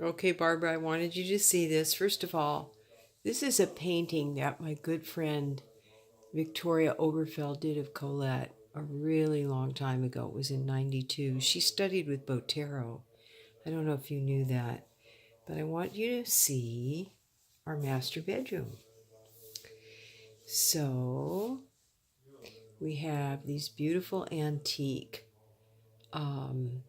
Okay, Barbara, I wanted you to see this. First of all, this is a painting that my good friend Victoria Oberfeld did of Colette a really long time ago. It was in 92. She studied with Botero. I don't know if you knew that, but I want you to see our master bedroom. So we have these beautiful antique, um,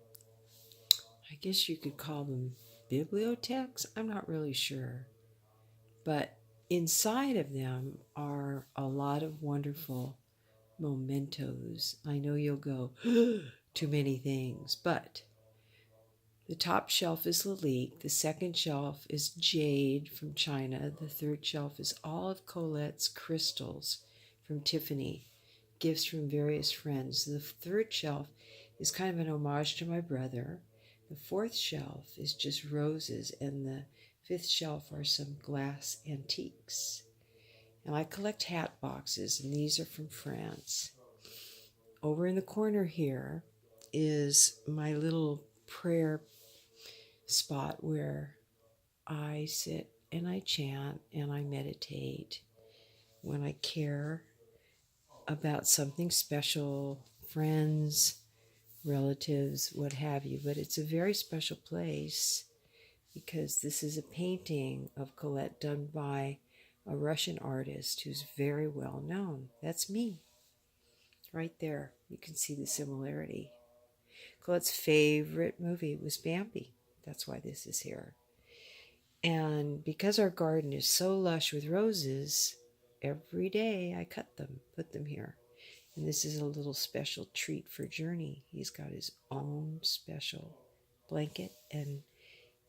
I guess you could call them bibliotheques. I'm not really sure. But inside of them are a lot of wonderful mementos. I know you'll go, too many things, but the top shelf is Lalique, the second shelf is jade from China, the third shelf is all of Colette's crystals from Tiffany, gifts from various friends. The third shelf is kind of an homage to my brother. The fourth shelf is just roses, and the fifth shelf are some glass antiques. And I collect hat boxes, and these are from France. Over in the corner here is my little prayer spot where I sit and I chant and I meditate when I care about something special, friends, relatives, what have you. But it's a very special place because this is a painting of Colette done by a Russian artist who's very well known. That's me. Right there. You can see the similarity. Colette's favorite movie was Bambi. That's why this is here. And because our garden is so lush with roses, every day I cut them, put them here. And this is a little special treat for Journey. He's got his own special blanket, and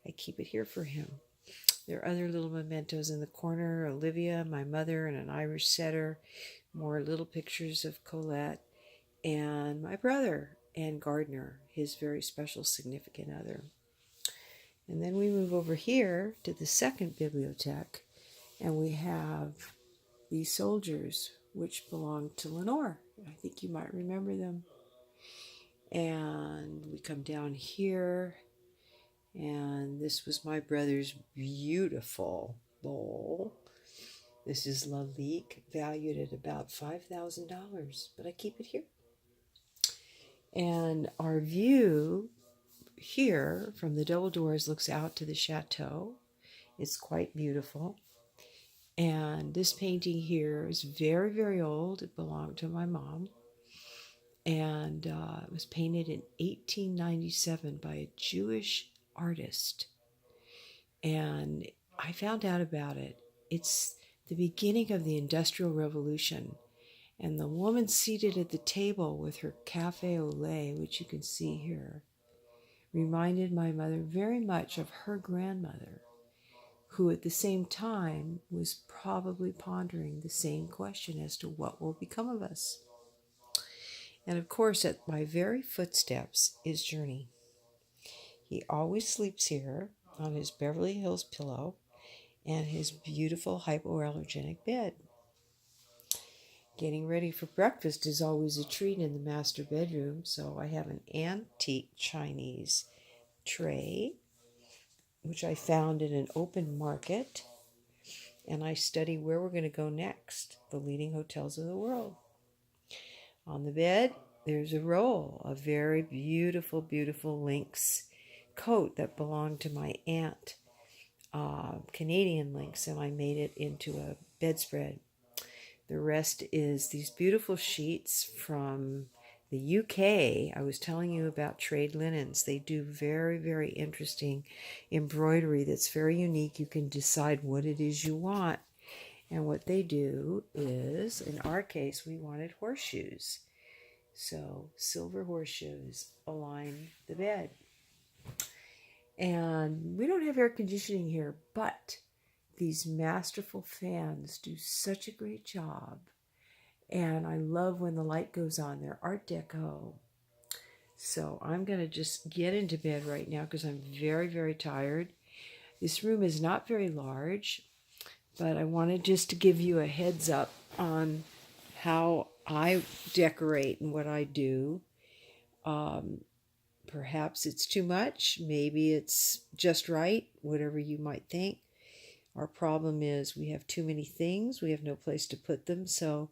I keep it here for him. There are other little mementos in the corner. Olivia, my mother, and an Irish setter. More little pictures of Colette. And my brother and Gardner, his very special significant other. And then we move over here to the second bibliothèque, and we have these soldiers, which belong to Lenore. I think you might remember them. And we come down here, and this was my brother's beautiful bowl. This is Lalique, valued at about $5,000, but I keep it here. And our view here from the double doors looks out to the chateau. It's quite beautiful. And this painting here is very, very old. It belonged to my mom. And it was painted in 1897 by a Jewish artist. And I found out about it. It's the beginning of the Industrial Revolution. And the woman seated at the table with her cafe au lait, which you can see here, reminded my mother very much of her grandmother, who at the same time was probably pondering the same question as to what will become of us. And of course, at my very footsteps is Journey. He always sleeps here on his Beverly Hills pillow and his beautiful hypoallergenic bed. Getting ready for breakfast is always a treat in the master bedroom, so I have an antique Chinese tray, which I found in an open market, and I study where we're going to go next, the leading hotels of the world. On the bed, there's a roll, a very beautiful, beautiful lynx coat that belonged to my aunt, Canadian lynx, and I made it into a bedspread. The rest is these beautiful sheets from the UK. I was telling you about trade linens. They do very, very interesting embroidery that's very unique. You can decide what it is you want. And what they do is, in our case, we wanted horseshoes. So silver horseshoes align the bed. And we don't have air conditioning here, but these masterful fans do such a great job. And I love when the light goes on. They're Art Deco. So I'm going to just get into bed right now because I'm very, very tired. This room is not very large, but I wanted just to give you a heads up on how I decorate and what I do. Perhaps it's too much. Maybe it's just right, whatever you might think. Our problem is we have too many things. We have no place to put them. So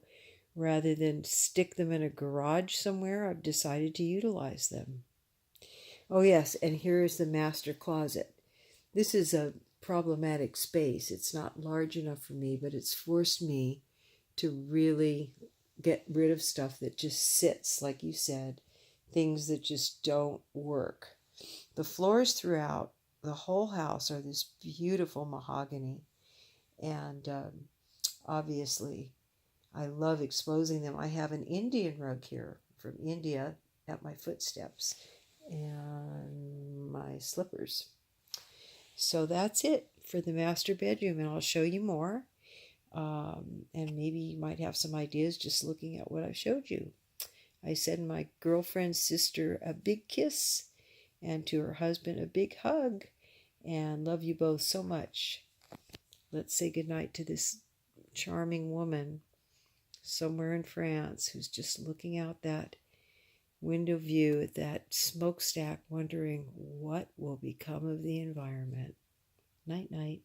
rather than stick them in a garage somewhere, I've decided to utilize them. Oh, yes, and here is the master closet. This is a problematic space. It's not large enough for me, but it's forced me to really get rid of stuff that just sits, like you said, things that just don't work. The floors throughout the whole house are this beautiful mahogany, and obviously, I love exposing them. I have an Indian rug here from India at my footsteps and my slippers. So that's it for the master bedroom, and I'll show you more. And maybe you might have some ideas just looking at what I showed you. I send my girlfriend's sister a big kiss, and to her husband a big hug, and love you both so much. Let's say goodnight to this charming woman somewhere in France who's just looking out that window view at that smokestack, wondering what will become of the environment. Night, night.